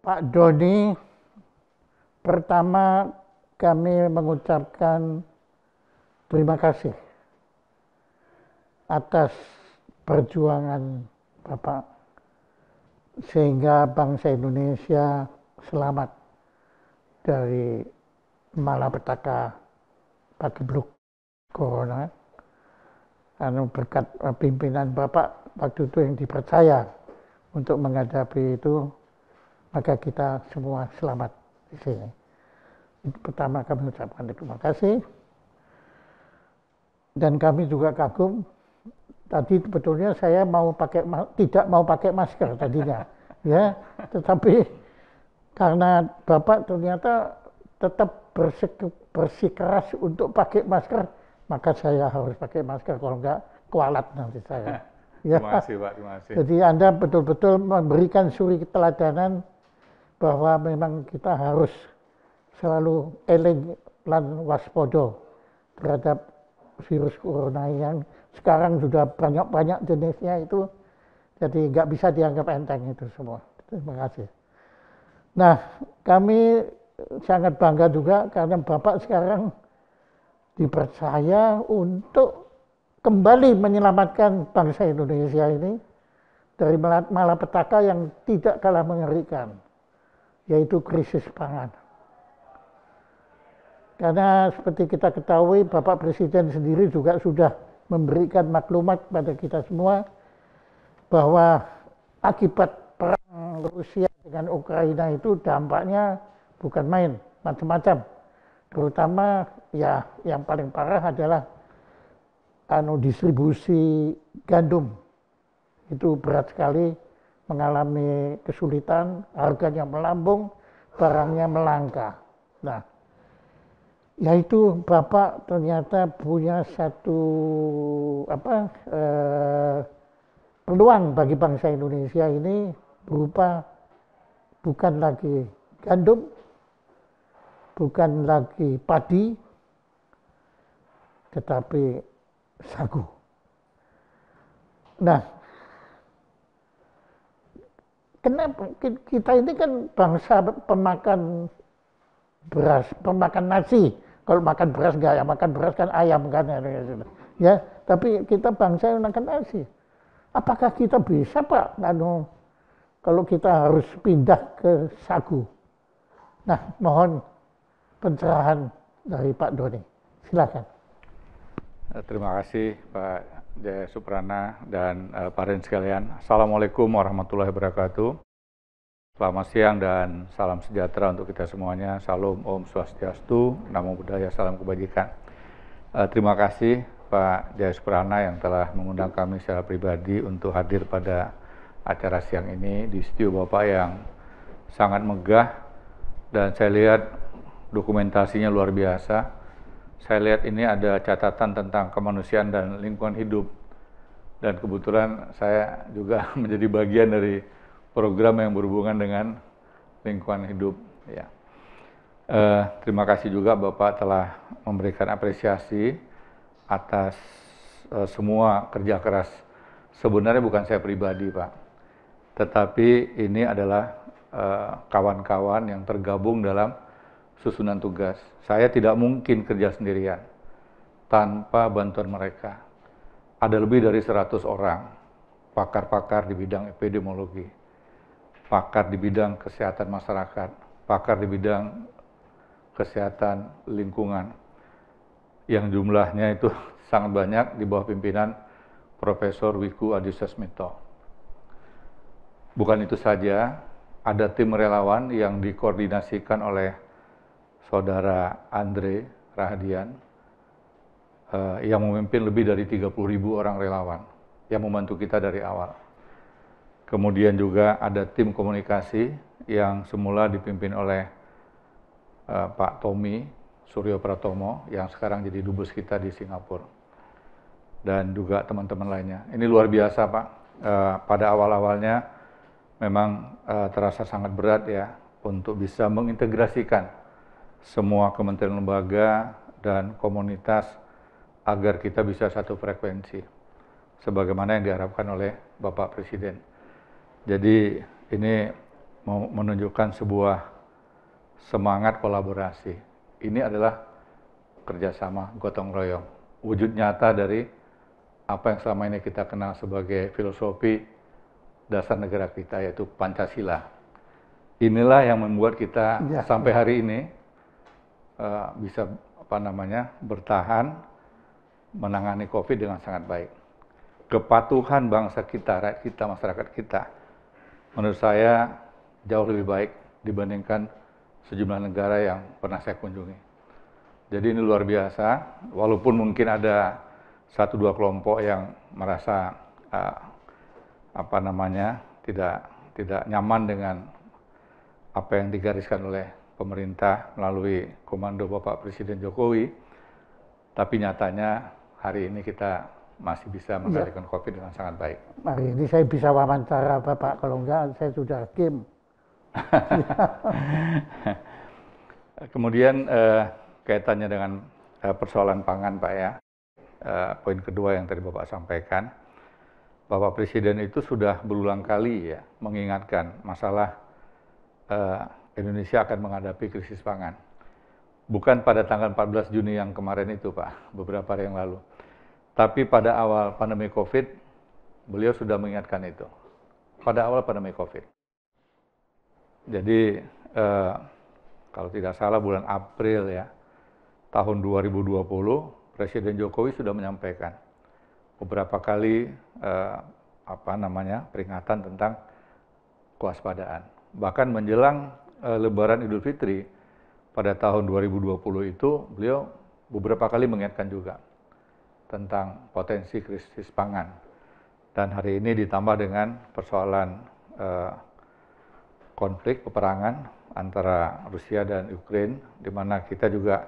Pak Doni, pertama kami mengucapkan terima kasih atas perjuangan Bapak sehingga bangsa Indonesia selamat dari malapetaka pagebluk corona. Berkat pimpinan Bapak waktu itu yang dipercaya untuk menghadapi itu, maka kita semua selamat di sini. Pertama kami ucapkan terima kasih. Dan kami juga kagum. Tadi sebetulnya saya tidak mau pakai masker tadinya, ya. Tetapi karena Bapak ternyata tetap bersikeras untuk pakai masker, maka saya harus pakai masker, kalau enggak kualat nanti saya. Ya. Terima kasih Pak, terima kasih. Jadi Anda betul-betul memberikan suri keteladanan bahwa memang kita harus selalu eling lan waspodo terhadap virus corona yang sekarang sudah banyak jenisnya itu, jadi nggak bisa dianggap enteng itu semua. Terima kasih. Nah, kami sangat bangga juga karena Bapak sekarang dipercaya untuk kembali menyelamatkan bangsa Indonesia ini dari malapetaka yang tidak kalah mengerikan, yaitu krisis pangan. Karena seperti kita ketahui, Bapak Presiden sendiri juga sudah memberikan maklumat pada kita semua bahwa akibat perang Rusia dengan Ukraina itu dampaknya bukan main, macam-macam. Terutama ya yang paling parah adalah distribusi gandum. Itu berat sekali, mengalami kesulitan, harganya melambung, barangnya melangka. Nah, yaitu Bapak ternyata punya satu peluang bagi bangsa Indonesia ini berupa bukan lagi gandum, bukan lagi padi, tetapi sagu. Nah, kenapa kita ini kan bangsa pemakan beras, pemakan nasi. Kalau makan beras enggak, ya makan beras kan ayam kan ya. Tapi kita bangsa yang makan nasi. Apakah kita bisa Pak? Kalau kita harus pindah ke sagu. Nah, mohon pencerahan dari Pak Doni. Silakan. Terima kasih Pak Jaya Suprana dan Pak sekalian. Assalamualaikum warahmatullahi wabarakatuh. Selamat siang dan salam sejahtera untuk kita semuanya. Salam Om Swastiastu, Namo Buddhaya, salam kebajikan. Terima kasih Pak Jaya Suprana yang telah mengundang kami secara pribadi untuk hadir pada acara siang ini di studio Bapak yang sangat megah, dan saya lihat dokumentasinya luar biasa. Saya lihat ini ada catatan tentang kemanusiaan dan lingkungan hidup, dan kebetulan saya juga menjadi bagian dari program yang berhubungan dengan lingkungan hidup. Ya. Terima kasih juga Bapak telah memberikan apresiasi atas semua kerja keras. Sebenarnya bukan saya pribadi Pak, tetapi ini adalah kawan-kawan yang tergabung dalam susunan tugas. Saya tidak mungkin kerja sendirian tanpa bantuan mereka. Ada lebih dari 100 orang, pakar-pakar di bidang epidemiologi, pakar di bidang kesehatan masyarakat, pakar di bidang kesehatan lingkungan, yang jumlahnya itu sangat banyak di bawah pimpinan Profesor Wiku Adhisa Smito. Bukan itu saja, ada tim relawan yang dikoordinasikan oleh Saudara Andre Rahadian yang memimpin lebih dari 30.000 orang relawan yang membantu kita dari awal. Kemudian juga ada tim komunikasi yang semula dipimpin oleh Pak Tommy Suryo Pratomo yang sekarang jadi dubes kita di Singapura, dan juga teman-teman lainnya. Ini luar biasa Pak. Pada awal-awalnya memang terasa sangat berat ya untuk bisa mengintegrasikan semua kementerian lembaga dan komunitas agar kita bisa satu frekuensi sebagaimana yang diharapkan oleh Bapak Presiden. Jadi ini menunjukkan sebuah semangat kolaborasi. Ini adalah kerjasama gotong royong, wujud nyata dari apa yang selama ini kita kenal sebagai filosofi dasar negara kita, yaitu Pancasila. Inilah yang membuat kita sampai hari ini bisa bertahan menangani COVID dengan sangat baik. Kepatuhan bangsa kita, rakyat kita, masyarakat kita, menurut saya jauh lebih baik dibandingkan sejumlah negara yang pernah saya kunjungi. Jadi ini luar biasa, walaupun mungkin ada 1-2 kelompok yang merasa tidak nyaman dengan apa yang digariskan oleh pemerintah melalui komando Bapak Presiden Jokowi, tapi nyatanya hari ini kita masih bisa mengendalikan COVID dengan sangat baik. Hari ini saya bisa wawancara Bapak, kalau enggak saya sudah game. Kemudian kaitannya dengan persoalan pangan, Pak ya, poin kedua yang tadi Bapak sampaikan, Bapak Presiden itu sudah berulang kali ya mengingatkan masalah Indonesia akan menghadapi krisis pangan. Bukan pada tanggal 14 Juni yang kemarin itu, Pak, beberapa hari yang lalu. Tapi pada awal pandemi COVID, beliau sudah mengingatkan itu. Pada awal pandemi COVID. Jadi, kalau tidak salah bulan April ya, tahun 2020, Presiden Jokowi sudah menyampaikan beberapa kali peringatan tentang kewaspadaan. Bahkan menjelang Lebaran Idul Fitri pada tahun 2020 itu, beliau beberapa kali mengingatkan juga tentang potensi krisis pangan. Dan hari ini ditambah dengan persoalan konflik peperangan antara Rusia dan Ukraina, di mana kita juga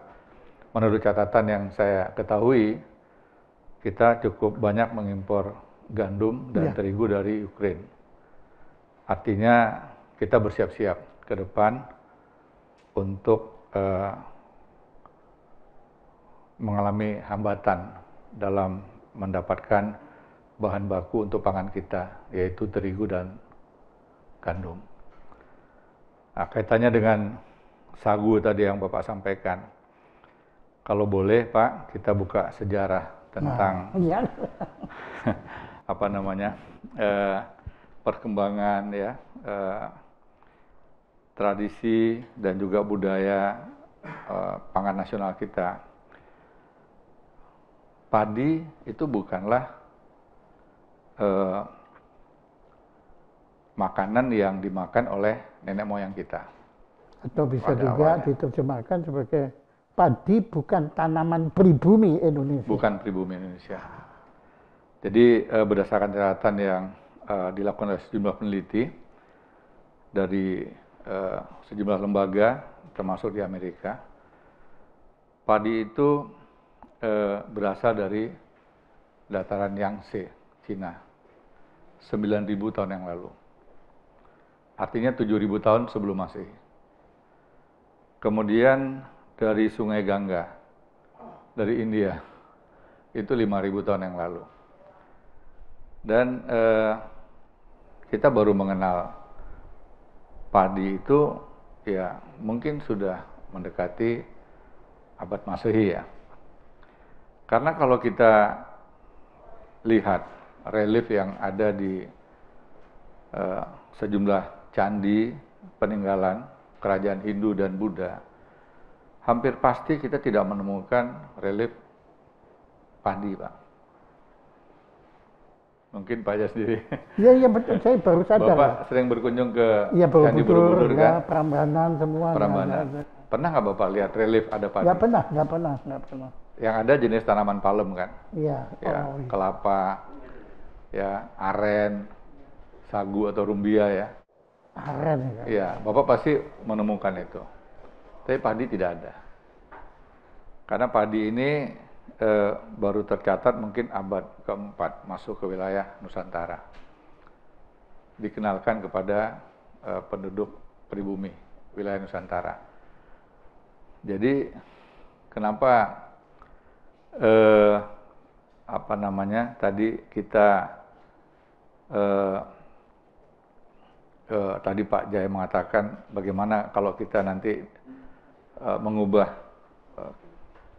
menurut catatan yang saya ketahui, kita cukup banyak mengimpor gandum dan terigu dari Ukraina. Artinya kita bersiap-siap ke depan untuk mengalami hambatan dalam mendapatkan bahan baku untuk pangan kita, yaitu terigu dan gandum. Nah, kaitannya dengan sagu tadi yang Bapak sampaikan, kalau boleh Pak, kita buka sejarah tentang perkembangan ya tradisi dan juga budaya pangan nasional kita. Padi itu bukanlah makanan yang dimakan oleh nenek moyang kita. Atau bisa juga diterjemahkan sebagai padi bukan tanaman pribumi Indonesia. Bukan pribumi Indonesia. Jadi berdasarkan catatan yang dilakukan oleh sejumlah peneliti dari sejumlah lembaga termasuk di Amerika, padi itu berasal dari dataran Yangtze, Cina, 9.000 tahun yang lalu. Artinya 7.000 tahun sebelum Masehi. Kemudian dari Sungai Gangga, dari India, itu 5.000 tahun yang lalu. Dan kita baru mengenal padi itu ya mungkin sudah mendekati abad Masehi ya. Karena kalau kita lihat relief yang ada di sejumlah candi peninggalan kerajaan Hindu dan Buddha, hampir pasti kita tidak menemukan relief padi, Pak. Mungkin Pak Jas sendiri. Iya betul, saya baru sadar. Bapak sering berkunjung ke Candi Borobudur kan? Prambanan semua. Prambanan. Pernah nggak Bapak lihat relief ada padi? Nggak pernah. Yang ada jenis tanaman palem kan? Iya. Ya, kelapa, ya aren, sagu atau rumbia ya. Aren ya. Iya, Bapak pasti menemukan itu. Tapi padi tidak ada. Karena padi ini baru tercatat mungkin abad keempat masuk ke wilayah Nusantara. Dikenalkan kepada penduduk pribumi wilayah Nusantara. Jadi kenapa tadi kita tadi Pak Jaya mengatakan bagaimana kalau kita nanti mengubah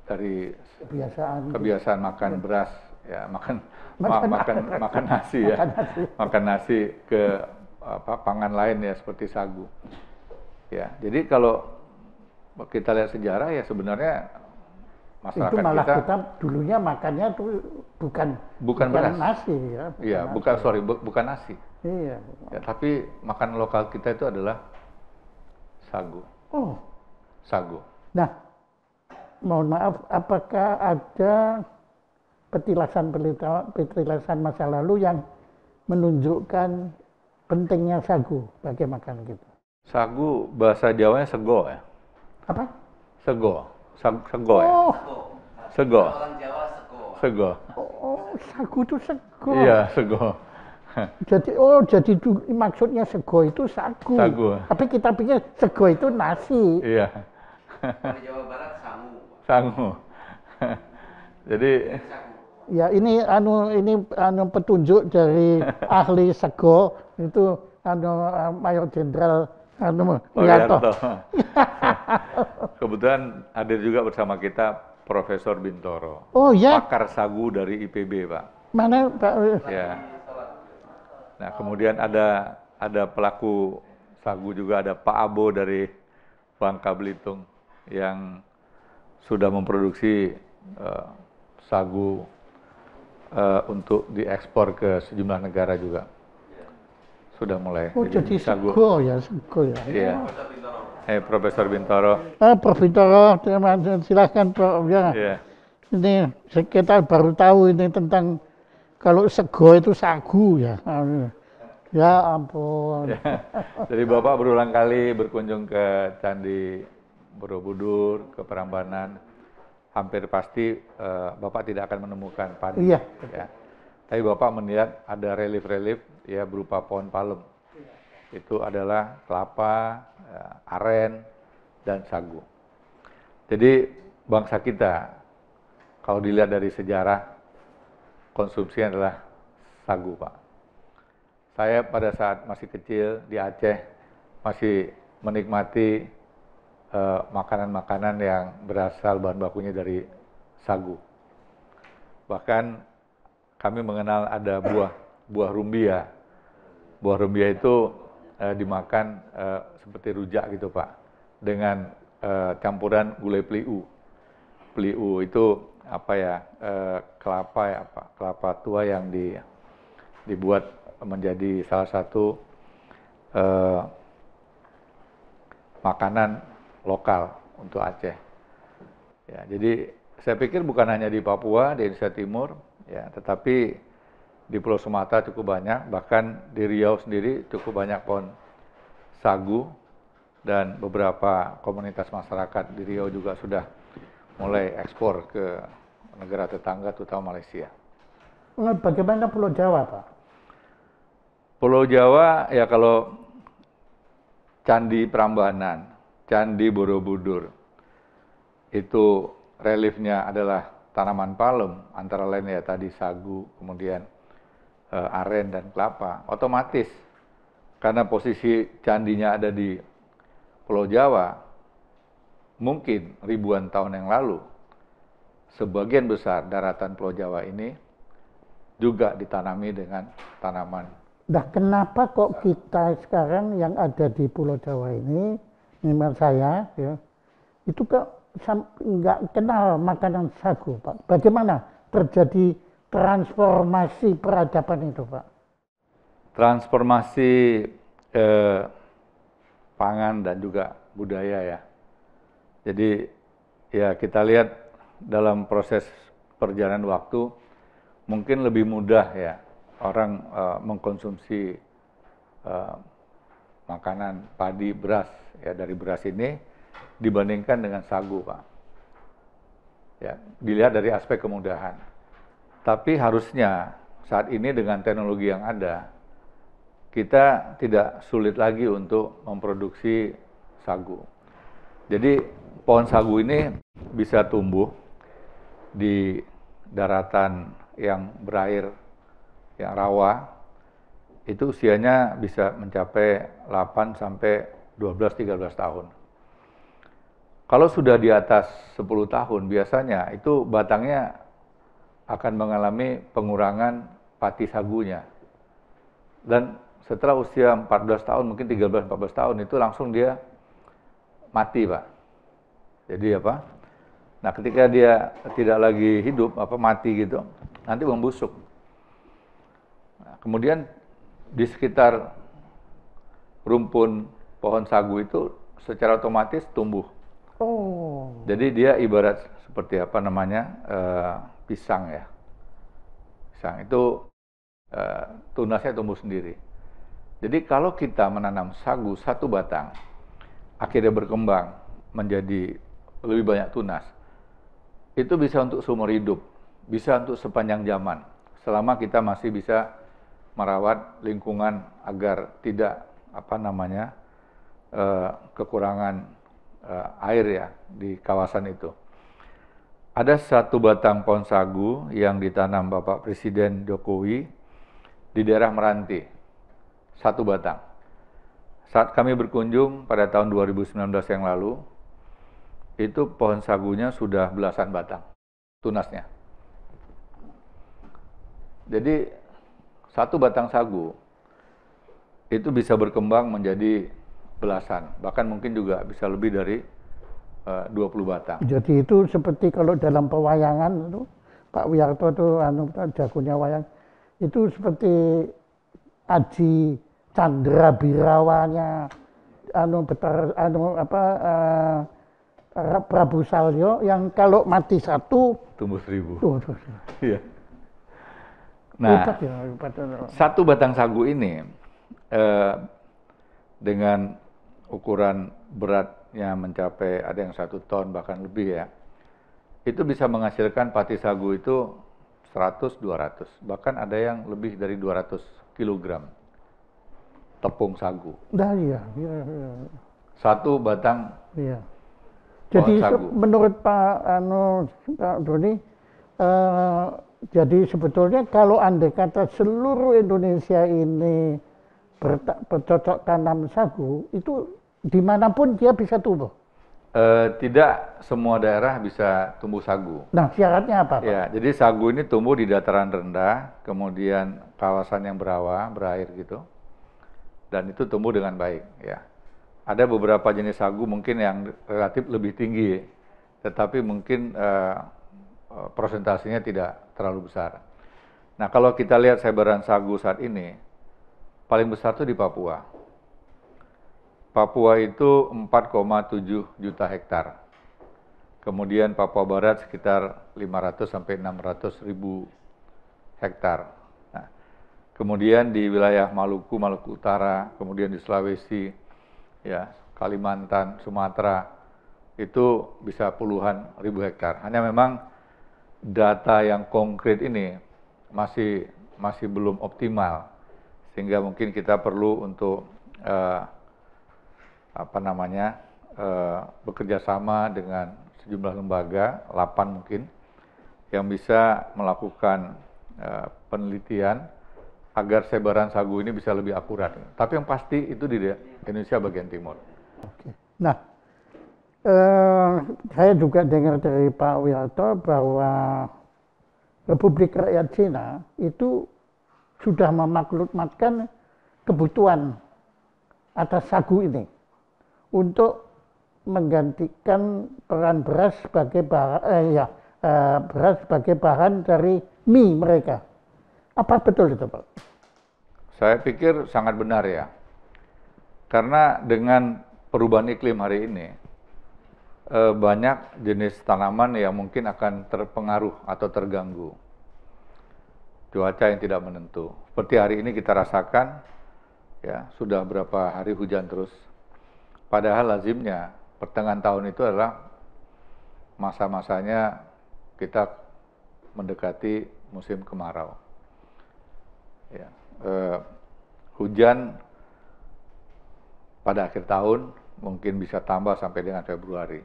dari kebiasaan makan beras, ya makan nasi ya, makan nasi ke pangan lain ya seperti sagu. Ya, jadi kalau kita lihat sejarah ya sebenarnya masyarakat itu malah kita dulunya makannya tuh bukan beras. Nasi ya. Iya, bukan nasi. Iya. Ya, tapi makanan lokal kita itu adalah sagu. Oh, sagu. Nah, mohon maaf, apakah ada petilasan masa lalu yang menunjukkan pentingnya sagu bagi makanan kita? Sagu bahasa Jawanya sego ya. Apa? Sego ya. Sego. Orang Jawa Sego. Oh, sagu itu sego. Iya, sego. Jadi maksudnya sego itu sagu. Tapi kita pikir sego itu nasi. Iya. Di Jawa Barat sangu. Jadi ya ini petunjuk dari ahli sego itu Mayor Jenderal Wiranto. Kebetulan hadir juga bersama kita Profesor Bintoro. Oh ya. Pakar sagu dari IPB, Pak. Mana Pak? Ya. Nah, kemudian ada pelaku sagu juga, ada Pak Abo dari Bangka Belitung yang sudah memproduksi sagu untuk diekspor ke sejumlah negara juga. Sudah mulai. Oh, jadi sego ya. Iya. Profesor Bintoro. Prof Bintoro, silahkan Prof. Ya. Yeah. Ini kita baru tahu ini tentang kalau sego itu sagu ya. Ya ampun. Ya. Jadi Bapak berulang kali berkunjung ke Candi Borobudur, ke Prambanan. Hampir pasti Bapak tidak akan menemukan padi. Iya. Ya. Tapi Bapak melihat ada relief-relief ya berupa pohon palem. Itu adalah kelapa, aren, dan sagu. Jadi bangsa kita, kalau dilihat dari sejarah, konsumsinya adalah sagu, Pak. Saya pada saat masih kecil di Aceh, masih menikmati makanan-makanan yang berasal bahan bakunya dari sagu. Bahkan kami mengenal ada buah rumbia. Buah rumbia itu dimakan seperti rujak gitu, Pak, dengan campuran gulai peliu. Peliu itu apa ya, kelapa tua yang dibuat menjadi salah satu makanan lokal untuk Aceh. Ya, jadi saya pikir bukan hanya di Papua, di Indonesia Timur, ya, tetapi di Pulau Sumatera cukup banyak, bahkan di Riau sendiri cukup banyak pohon sagu, dan beberapa komunitas masyarakat di Riau juga sudah mulai ekspor ke negara tetangga, terutama Malaysia. Bagaimana Pulau Jawa, Pak? Pulau Jawa, ya kalau Candi Prambanan, Candi Borobudur, itu reliefnya adalah tanaman palem, antara lain ya tadi sagu, kemudian aren dan kelapa. Otomatis, karena posisi candinya ada di Pulau Jawa, mungkin ribuan tahun yang lalu, sebagian besar daratan Pulau Jawa ini juga ditanami dengan tanaman. Nah, kenapa kok kita sekarang yang ada di Pulau Jawa ini, menurut saya, ya, itu nggak kenal makanan sagu, Pak. Bagaimana terjadi transformasi peradaban itu, Pak? Transformasi pangan dan juga budaya ya. Jadi ya kita lihat dalam proses perjalanan waktu mungkin lebih mudah ya orang mengkonsumsi makanan padi, beras ya, dari beras ini dibandingkan dengan sagu, Pak. Ya, dilihat dari aspek kemudahan. Tapi harusnya saat ini dengan teknologi yang ada, kita tidak sulit lagi untuk memproduksi sagu. Jadi pohon sagu ini bisa tumbuh di daratan yang berair, yang rawa, itu usianya bisa mencapai 8 sampai 12-13 tahun. Kalau sudah di atas 10 tahun, biasanya itu batangnya akan mengalami pengurangan pati sagunya. Dan setelah usia 14 tahun, mungkin 13-14 tahun, itu langsung dia mati, Pak. Jadi apa? Nah, ketika dia tidak lagi hidup, mati gitu, nanti membusuk. Nah, kemudian di sekitar rumpun pohon sagu itu secara otomatis tumbuh. Oh. Jadi dia ibarat seperti pisang ya. Pisang itu tunasnya tumbuh sendiri. Jadi kalau kita menanam sagu satu batang, akhirnya berkembang menjadi lebih banyak tunas, itu bisa untuk seumur hidup, bisa untuk sepanjang zaman, selama kita masih bisa merawat lingkungan agar tidak kekurangan air ya di kawasan itu. Ada satu batang pohon sagu yang ditanam Bapak Presiden Jokowi di daerah Meranti, satu batang. Saat kami berkunjung pada tahun 2019 yang lalu, itu pohon sagunya sudah belasan batang tunasnya. Jadi satu batang sagu itu bisa berkembang menjadi belasan, bahkan mungkin juga bisa lebih dari 20 batang. Jadi itu seperti kalau dalam pewayangan itu Pak Wiyarto itu jagonya wayang, itu seperti Aji Chandra Birawanya Prabu Salyo yang kalau mati satu tumbuh 1000. Iya. Nah, satu batang sagu ini dengan ukuran beratnya mencapai ada yang 1 ton bahkan lebih ya, itu bisa menghasilkan pati sagu itu 100-200, bahkan ada yang lebih dari 200 kilogram tepung sagu. Nah, iya. Satu batang. Iya. Jadi menurut Pak Doni, jadi sebetulnya kalau andai kata seluruh Indonesia ini bercocok tanam sagu, itu dimanapun dia bisa tumbuh? Tidak semua daerah bisa tumbuh sagu. Nah, syaratnya apa, Pak? Ya, jadi sagu ini tumbuh di dataran rendah, kemudian kawasan yang berawa, berair gitu, dan itu tumbuh dengan baik. Ya, ada beberapa jenis sagu mungkin yang relatif lebih tinggi, tetapi mungkin prosentasenya tidak terlalu besar. Nah, kalau kita lihat sebaran sagu saat ini, paling besar itu di Papua. Papua itu 4,7 juta hektar. Kemudian Papua Barat sekitar 500 sampai 600 ribu hektar. Nah, kemudian di wilayah Maluku, Maluku Utara, kemudian di Sulawesi, ya, Kalimantan, Sumatera, itu bisa puluhan ribu hektar. Hanya memang data yang konkret ini masih belum optimal, sehingga mungkin kita perlu untuk bekerja sama dengan sejumlah lembaga, 8 mungkin, yang bisa melakukan penelitian agar sebaran sagu ini bisa lebih akurat. Tapi yang pasti itu di Indonesia bagian timur. Oke. Nah, saya juga dengar dari Pak Wiyarto bahwa Republik Rakyat Cina itu sudah memaklumatkan kebutuhan atas sagu ini untuk menggantikan peran beras sebagai bahan dari mie mereka. Apa betul itu, Pak? Saya pikir sangat benar ya. Karena dengan perubahan iklim hari ini, banyak jenis tanaman yang mungkin akan terpengaruh atau terganggu. Cuaca yang tidak menentu. Seperti hari ini kita rasakan, ya, sudah berapa hari hujan terus. Padahal lazimnya pertengahan tahun itu adalah masa-masanya kita mendekati musim kemarau. Ya, hujan pada akhir tahun mungkin bisa tambah sampai dengan Februari.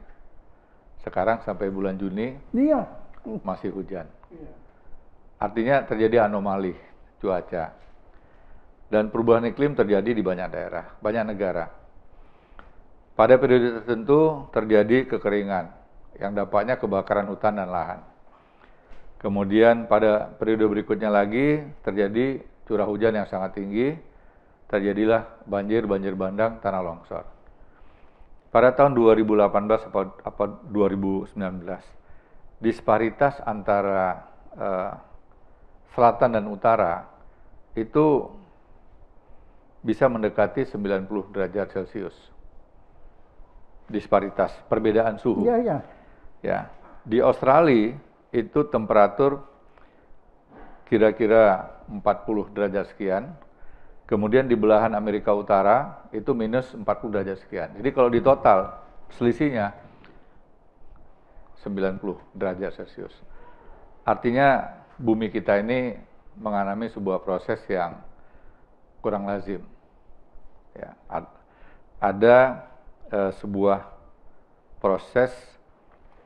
Sekarang sampai bulan Juni masih hujan. Artinya terjadi anomali cuaca. dan perubahan iklim terjadi di banyak daerah, banyak negara. Pada periode tertentu terjadi kekeringan yang dampaknya kebakaran hutan dan lahan. Kemudian pada periode berikutnya lagi terjadi curah hujan yang sangat tinggi, terjadilah banjir bandang, tanah longsor. Pada tahun 2018 apa 2019, disparitas antara selatan dan utara itu bisa mendekati 90 derajat Celcius. Disparitas, perbedaan suhu. Iya, iya. Ya, di Australia itu temperatur kira-kira 40 derajat sekian. Kemudian di belahan Amerika Utara itu minus 40 derajat sekian. Jadi kalau di total selisihnya 90 derajat Celcius. Artinya bumi kita ini mengalami sebuah proses yang kurang lazim. Ya, ada sebuah proses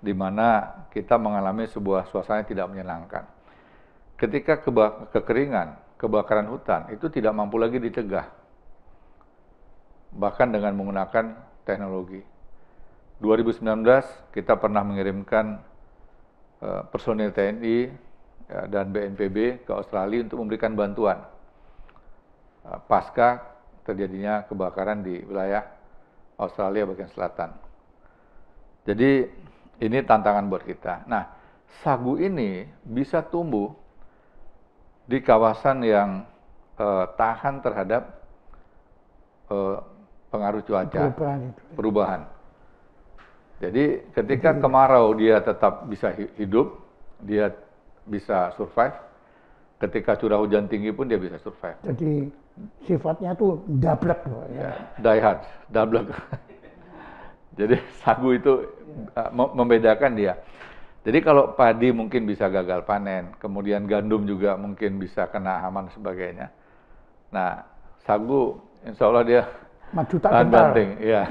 di mana kita mengalami sebuah suasana yang tidak menyenangkan. Ketika kekeringan, kebakaran hutan itu tidak mampu lagi dicegah, bahkan dengan menggunakan teknologi. 2019 kita pernah mengirimkan personil TNI dan BNPB ke Australia untuk memberikan bantuan pasca terjadinya kebakaran di wilayah Australia bagian selatan. Jadi ini tantangan buat kita. Nah, sagu ini bisa tumbuh di kawasan yang tahan terhadap pengaruh cuaca, perubahan. Jadi ketika kemarau dia tetap bisa hidup, dia bisa survive. Ketika curah hujan tinggi pun dia bisa survive. Jadi sifatnya tuh dablek. Ya, die hard, dablek. Jadi sagu itu membedakan dia. Jadi kalau padi mungkin bisa gagal panen, kemudian gandum juga mungkin bisa kena hama dan sebagainya. Nah, sagu insya Allah dia maju tak tahan gentar. banting. Ya.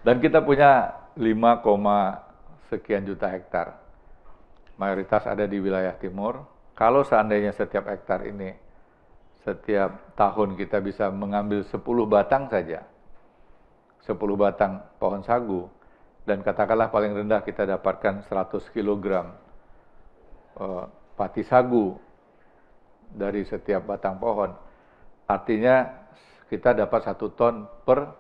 Dan kita punya 5, sekian juta hektar. Mayoritas ada di wilayah timur. Kalau seandainya setiap hektar ini, setiap tahun kita bisa mengambil 10 batang saja, 10 batang pohon sagu, dan katakanlah paling rendah kita dapatkan 100 kg pati sagu dari setiap batang pohon. Artinya kita dapat 1 ton per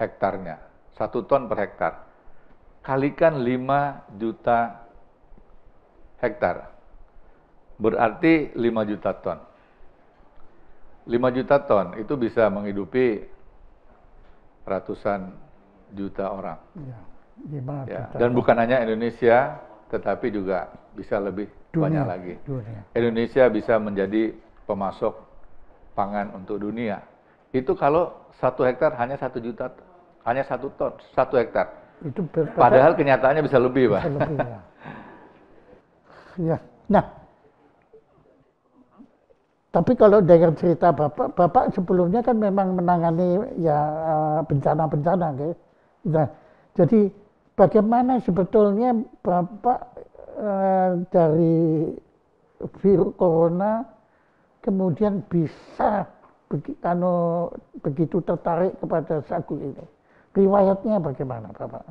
hektarnya, 1 ton per hektar. Kalikan 5 juta hektar, berarti 5 juta ton. 5 juta ton itu bisa menghidupi ratusan juta orang. Ya, dan bukan hanya Indonesia, tetapi juga bisa lebih banyak lagi. Indonesia bisa menjadi pemasok pangan untuk dunia. Itu kalau 1 hektar hanya 1 juta, hanya 1 ton, 1 hektar. Itu padahal kenyataannya bisa lebih, Pak. Bisa lebih, ya. Ya. Nah, tapi kalau dengan cerita Bapak sebelumnya kan memang menangani ya bencana-bencana, gitu. Nah, jadi bagaimana sebetulnya Bapak dari virus corona kemudian bisa begitu tertarik kepada sagu ini? Riwayatnya bagaimana, Bapak?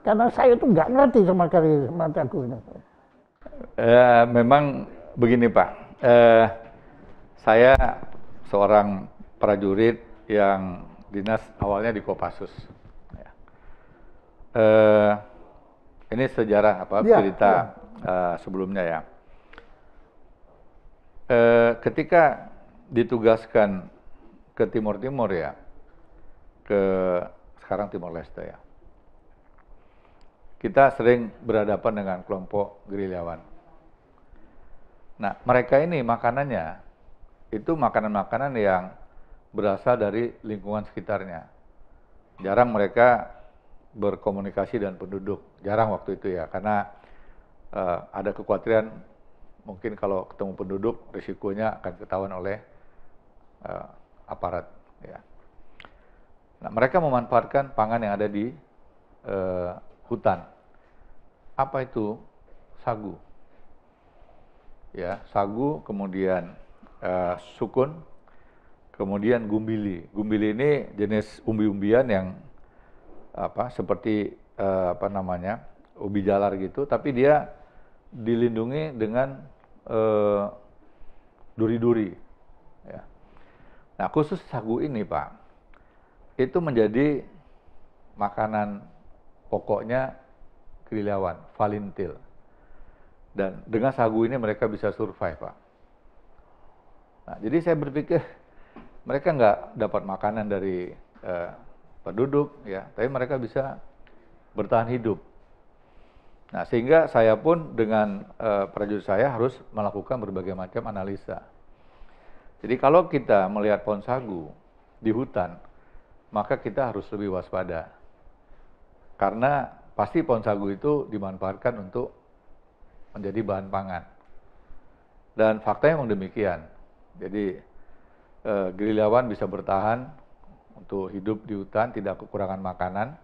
Karena saya tuh nggak ngerti sama sagu ini. Memang begini, Pak. Saya seorang prajurit yang dinas awalnya di Kopassus. Ini sejarah cerita sebelumnya ya. Ketika ditugaskan ke Timur ya, ke sekarang Timor Leste ya, kita sering berhadapan dengan kelompok gerilyawan. Nah, mereka ini makanannya itu makanan-makanan yang berasal dari lingkungan sekitarnya. Jarang mereka berkomunikasi dengan penduduk, jarang waktu itu ya, karena ada kekhawatiran mungkin kalau ketemu penduduk risikonya akan ketahuan oleh aparat. Ya. Nah, mereka memanfaatkan pangan yang ada di hutan. Apa itu? Sagu. Ya, sagu kemudian sukun, kemudian gumbili. Gumbili ini jenis umbi-umbian yang seperti ubi jalar gitu, tapi dia dilindungi dengan duri-duri. Ya. Nah, khusus sagu ini, Pak, itu menjadi makanan pokoknya gerilyawan, valintil. Dan dengan sagu ini mereka bisa survive, Pak. Nah, jadi saya berpikir mereka nggak dapat makanan dari penduduk, ya, tapi mereka bisa bertahan hidup. Nah, sehingga saya pun dengan prajurit saya harus melakukan berbagai macam analisa. Jadi kalau kita melihat pohon sagu di hutan, maka kita harus lebih waspada. Karena pasti pohon sagu itu dimanfaatkan untuk menjadi bahan pangan. Dan faktanya memang demikian. Jadi gerilyawan bisa bertahan untuk hidup di hutan, tidak kekurangan makanan,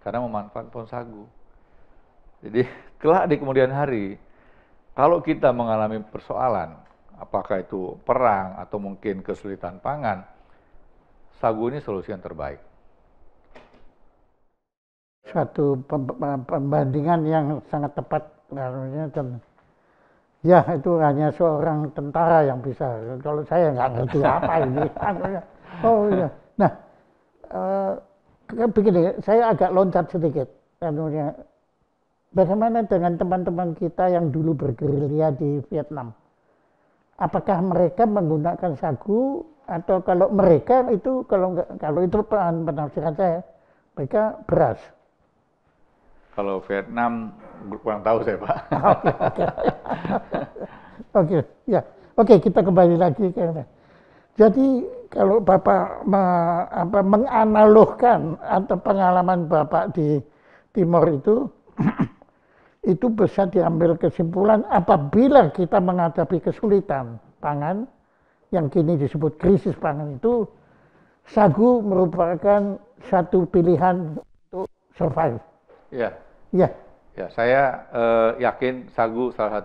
karena memanfaatkan pohon sagu. Jadi kelak di kemudian hari, kalau kita mengalami persoalan, apakah itu perang atau mungkin kesulitan pangan, sagu ini solusi yang terbaik. Suatu pembandingan yang sangat tepat, dan ya itu hanya seorang tentara yang bisa. Kalau saya nggak ngerti apa ini. Oh iya. Nah, begini, saya agak loncat sedikit. Bagaimana dengan teman-teman kita yang dulu bergerilya di Vietnam? Apakah mereka menggunakan sagu atau kalau mereka itu kalau itu penafsiran saya, mereka beras? Kalau Vietnam kurang tahu saya, Pak. Oke, kita kembali lagi ke. Jadi kalau Bapak menganalogkan atau pengalaman Bapak di Timor itu itu bisa diambil kesimpulan apabila kita menghadapi kesulitan pangan yang kini disebut krisis pangan itu, sagu merupakan satu pilihan untuk survive. Ya. Ya. Ya, saya yakin sagu salah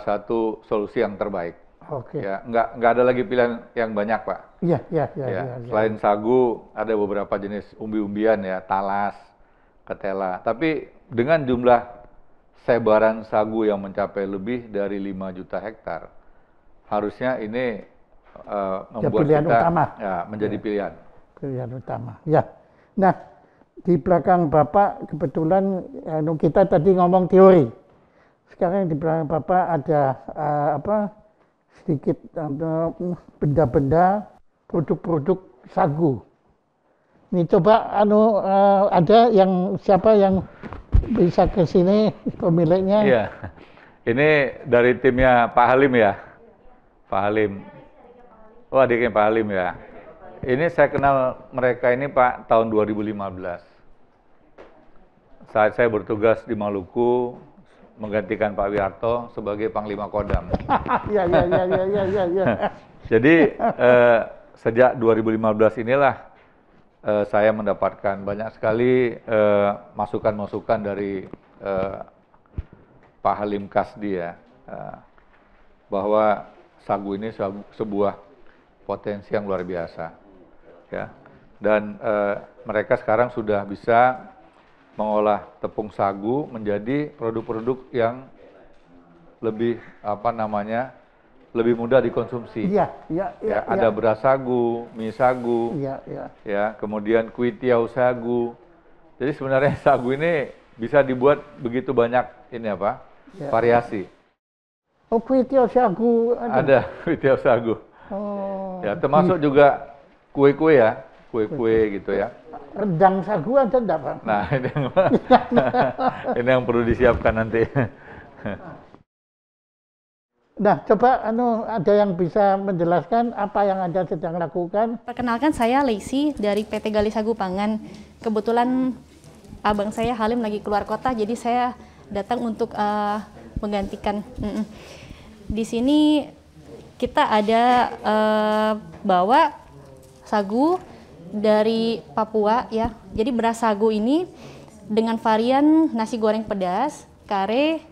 satu solusi yang terbaik. Oke. Ya, nggak ada lagi pilihan yang banyak, Pak. Iya. Selain sagu, ada beberapa jenis umbi-umbian ya, talas, ketela. Tapi dengan jumlah sebaran sagu yang mencapai lebih dari 5 juta hektar, harusnya ini membuat pilihan kita utama. Ya, menjadi pilihan. Pilihan utama. Ya. Nah, di belakang Bapak kebetulan kita tadi ngomong teori. Sekarang di belakang Bapak ada sedikit benda-benda produk-produk sagu. Ini coba ada siapa yang bisa ke sini pemiliknya? Iya. Ini dari timnya Pak Halim ya. Pak Halim. Oh, adiknya Pak Halim ya. Ini saya kenal mereka ini Pak tahun 2015. Saat saya bertugas di Maluku menggantikan Pak Wiarto sebagai Panglima Kodam. Ya. Jadi sejak 2015 inilah saya mendapatkan banyak sekali masukan-masukan dari Pak Halim Kasdi ya, bahwa sagu ini sebuah potensi yang luar biasa, ya. Dan mereka sekarang sudah bisa mengolah tepung sagu menjadi produk-produk yang lebih lebih mudah dikonsumsi. Iya. Ada beras sagu, mie sagu, ya, kemudian kuitiau sagu. Jadi sebenarnya sagu ini bisa dibuat begitu banyak variasi. Oh, kuitiau sagu ada kuitiau sagu. Oh. Ya, termasuk juga kue-kue ya, kue-kue gitu ya. Rendang sagu ada enggak, Pak? Nah, ini yang perlu disiapkan nanti. Nah, coba ada yang bisa menjelaskan apa yang Anda sedang lakukan? Perkenalkan, saya Lacey dari PT Gali Sagu Pangan. Kebetulan abang saya Halim lagi keluar kota, jadi saya datang untuk menggantikan. Di sini kita ada bawa sagu dari Papua ya. Jadi beras sagu ini dengan varian nasi goreng pedas, kare,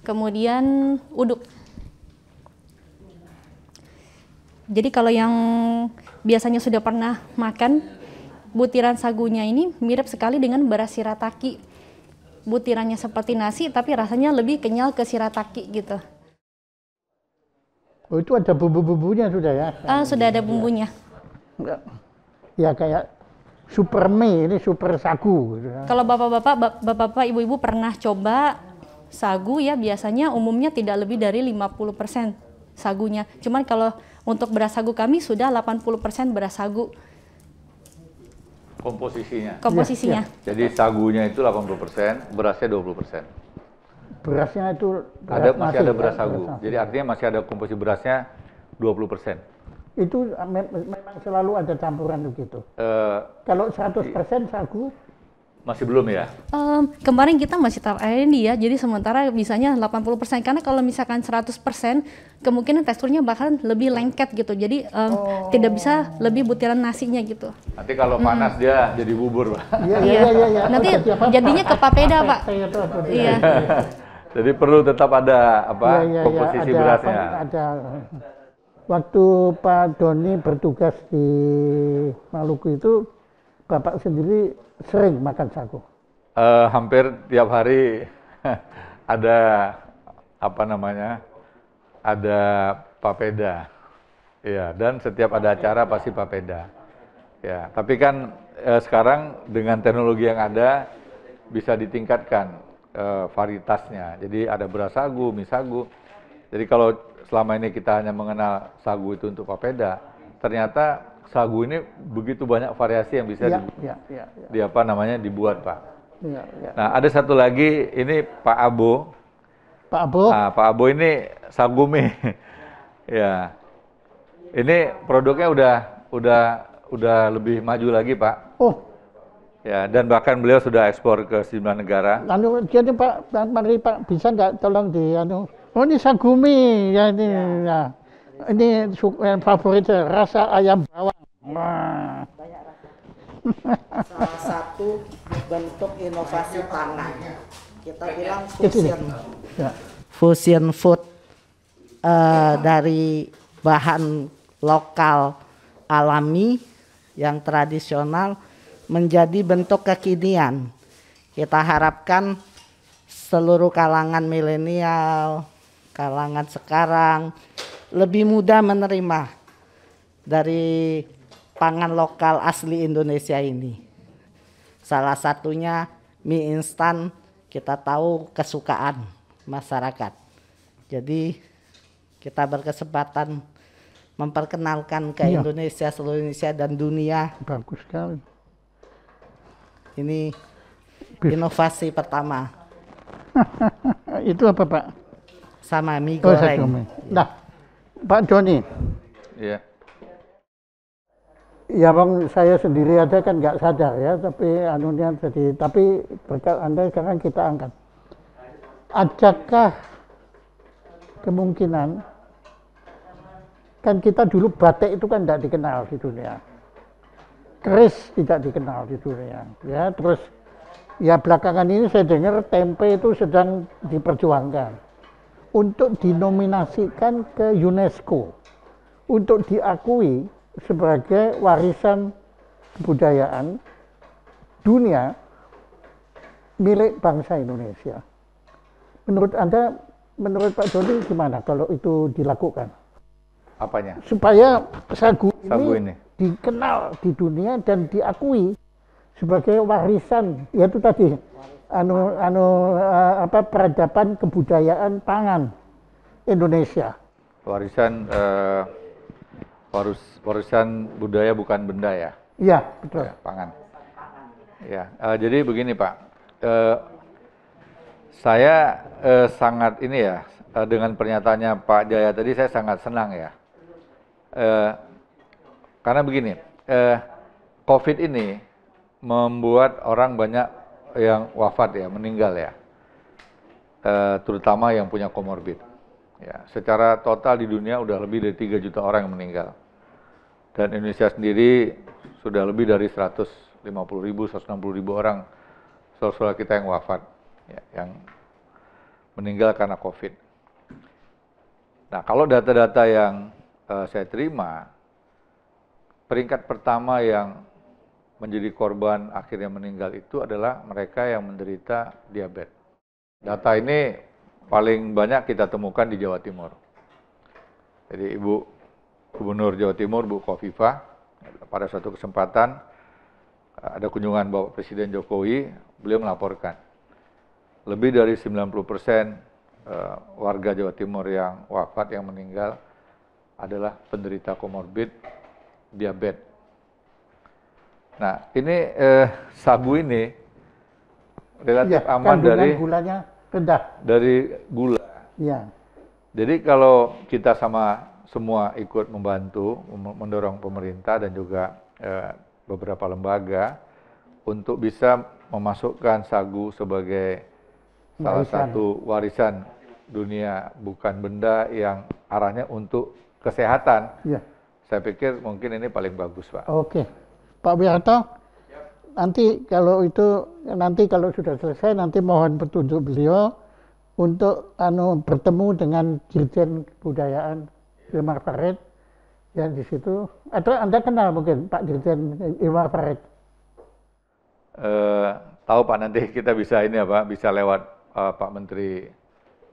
kemudian uduk. Jadi kalau yang biasanya sudah pernah makan, butiran sagunya ini mirip sekali dengan beras shirataki. Butirannya seperti nasi, tapi rasanya lebih kenyal ke shirataki gitu. Oh, itu ada bumbu-bumbunya sudah ya? Sudah ada bumbunya. Ya kayak super mie, ini super sagu. Gitu. Kalau bapak-bapak, ibu-ibu pernah coba sagu ya, biasanya umumnya tidak lebih dari 50% sagunya. Cuman kalau untuk beras sagu kami sudah 80% beras sagu. Komposisinya. Jadi sagunya itu 80%, berasnya 20%. Berasnya itu beras masih ada beras sagu. Jadi artinya masih ada komposisi berasnya 20%. Itu memang selalu ada campuran begitu. Kalau 100% sagu masih belum ya? Kemarin kita masih tahap R&D ya, jadi sementara bisanya 80%. Karena kalau misalkan 100%, kemungkinan teksturnya bahkan lebih lengket gitu. Jadi tidak bisa lebih butiran nasinya gitu. Nanti kalau panas dia jadi bubur, Pak. Iya. Nanti jadinya ke papeda, Pak. Iya. Jadi perlu tetap ada komposisi berasnya. Ada. Waktu Pak Doni bertugas di Maluku itu, Bapak sendiri sering makan sagu? Hampir tiap hari ada ada papeda, ya. Dan setiap ada acara pasti papeda, ya. Tapi kan sekarang dengan teknologi yang ada bisa ditingkatkan varietasnya. Jadi ada beras sagu, mie sagu. Jadi kalau selama ini kita hanya mengenal sagu itu untuk papeda, ternyata sagu ini begitu banyak variasi yang bisa dibuat, Pak. Nah, ada satu lagi, ini Pak Abo. Pak Abo? Nah, Pak Abo ini sagu mie. Ya. Ini produknya udah lebih maju lagi, Pak. Oh. Ya, dan bahkan beliau sudah ekspor ke 9 negara. Jadi Pak, mari Pak, bisa nggak tolong oh ini sagu mie, ya ini, ya. Ini favorit rasa ayam bawang. Wah. Salah satu bentuk inovasi pangan. Kita bilang fusion. Fusion food dari bahan lokal alami yang tradisional menjadi bentuk kekinian. Kita harapkan seluruh kalangan milenial, kalangan sekarang lebih mudah menerima dari pangan lokal asli Indonesia ini. Salah satunya mie instan, kita tahu kesukaan masyarakat. Jadi kita berkesempatan memperkenalkan ke Indonesia, seluruh Indonesia dan dunia. Bagus sekali. Ini inovasi pertama. Itu apa, Pak? Sama mie goreng. Nah, Pak Doni. Iya. Ya bang, saya sendiri aja kan nggak sadar ya, tapi berkat Anda sekarang kita angkat. Adakah kemungkinan, kan kita dulu batik itu kan tidak dikenal di dunia, keris tidak dikenal di dunia, ya terus ya belakangan ini saya dengar tempe itu sedang diperjuangkan untuk dinominasikan ke UNESCO, untuk diakui sebagai warisan kebudayaan dunia milik bangsa Indonesia. Menurut Anda, menurut Pak Doni gimana kalau itu dilakukan? Apanya? Supaya sagu ini dikenal di dunia dan diakui sebagai warisan, yaitu tadi peradaban kebudayaan pangan Indonesia. Warisan budaya bukan benda ya? Iya, betul. Ya, pangan. Ya, jadi begini Pak, saya sangat dengan pernyataannya Pak Jaya tadi saya sangat senang ya, karena begini, COVID ini membuat orang banyak yang wafat ya, meninggal ya, terutama yang punya komorbid. Ya, secara total di dunia udah lebih dari 3 juta orang yang meninggal. Dan Indonesia sendiri sudah lebih dari 150.000, 160.000 orang saudara kita yang wafat, ya, yang meninggal karena COVID. Nah, kalau data-data yang saya terima, peringkat pertama yang menjadi korban akhirnya meninggal itu adalah mereka yang menderita diabetes. Data ini paling banyak kita temukan di Jawa Timur. Jadi Ibu Gubernur Jawa Timur, Bu Khofifah, pada suatu kesempatan ada kunjungan Bapak Presiden Jokowi, beliau melaporkan lebih dari 90% warga Jawa Timur yang wafat, yang meninggal adalah penderita komorbid diabetes. Nah, ini sagu ini relatif aman dari gulanya rendah. Dari gula. Ya. Jadi kalau kita sama semua ikut membantu, mendorong pemerintah dan juga beberapa lembaga untuk bisa memasukkan sagu sebagai salah satu warisan dunia, bukan benda yang arahnya untuk kesehatan. Ya. Saya pikir mungkin ini paling bagus, Pak. Oke. Pak Wiharto, nanti kalau sudah selesai, nanti mohon petunjuk beliau untuk bertemu dengan Dirjen Kebudayaan Hilmar Farid yang di situ. Atau Anda kenal mungkin Pak Dirjen Hilmar Farid? Tahu Pak, nanti kita bisa ini ya Pak, bisa lewat Pak Menteri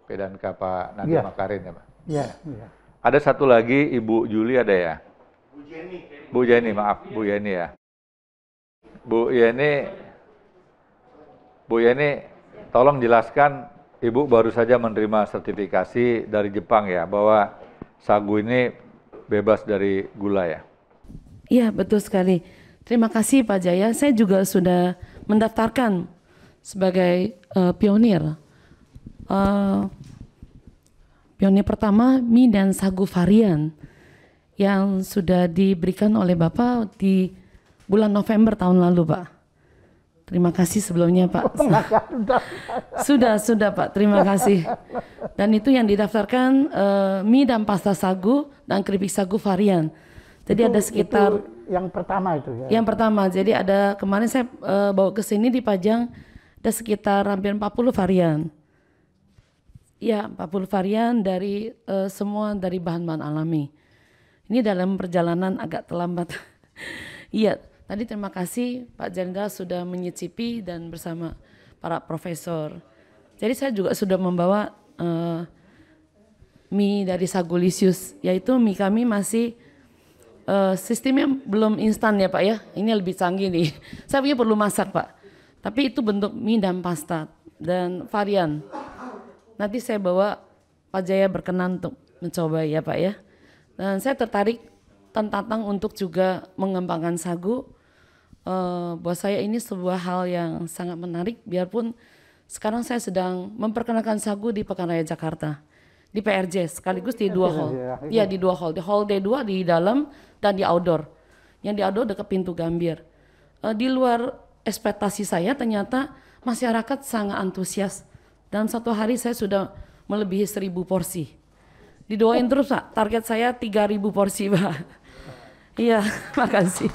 PDANK Pak Nadiem Makarim ya Pak. Iya. Ya. Ada satu lagi Ibu Juli ada ya? Bu Jenny, maaf Bu Yeni ya. Bu Yeni, tolong jelaskan, Ibu baru saja menerima sertifikasi dari Jepang ya, bahwa sagu ini bebas dari gula ya? Iya, betul sekali. Terima kasih Pak Jaya, saya juga sudah mendaftarkan sebagai pionir. Pionir pertama mie dan sagu varian yang sudah diberikan oleh Bapak di bulan November tahun lalu, Pak. Terima kasih sebelumnya, Pak. Sudah Pak, terima kasih. Dan itu yang didaftarkan mie dan pasta sagu dan keripik sagu varian. Jadi ada sekitar yang pertama itu ya. Yang pertama, jadi ada kemarin saya bawa ke sini dipajang ada sekitar hampir 40 varian. Ya, 40 varian dari semua dari bahan-bahan alami. Ini dalam perjalanan agak terlambat. Iya. Tadi terima kasih Pak Jenderal sudah menyicipi dan bersama para profesor. Jadi saya juga sudah membawa mie dari Sagulisius, yaitu mie kami masih sistemnya belum instan ya Pak ya. Ini lebih canggih nih. Saya punya perlu masak Pak. Tapi itu bentuk mie dan pasta dan varian. Nanti saya bawa Pak Jaya berkenan untuk mencoba ya Pak ya. Dan saya tertarik tentang untuk juga mengembangkan sagu. Buat saya ini sebuah hal yang sangat menarik, biarpun sekarang saya sedang memperkenalkan sagu di Pekan Raya Jakarta, di PRJ sekaligus di dua hall. Iya di dua hall, di hall D2 di dalam dan di outdoor. Yang di outdoor dekat pintu Gambir. Di luar ekspektasi saya, ternyata masyarakat sangat antusias. Dalam satu hari saya sudah melebihi 1.000 porsi. Didoain terus Pak, target saya 3.000 porsi Pak. Iya, makasih.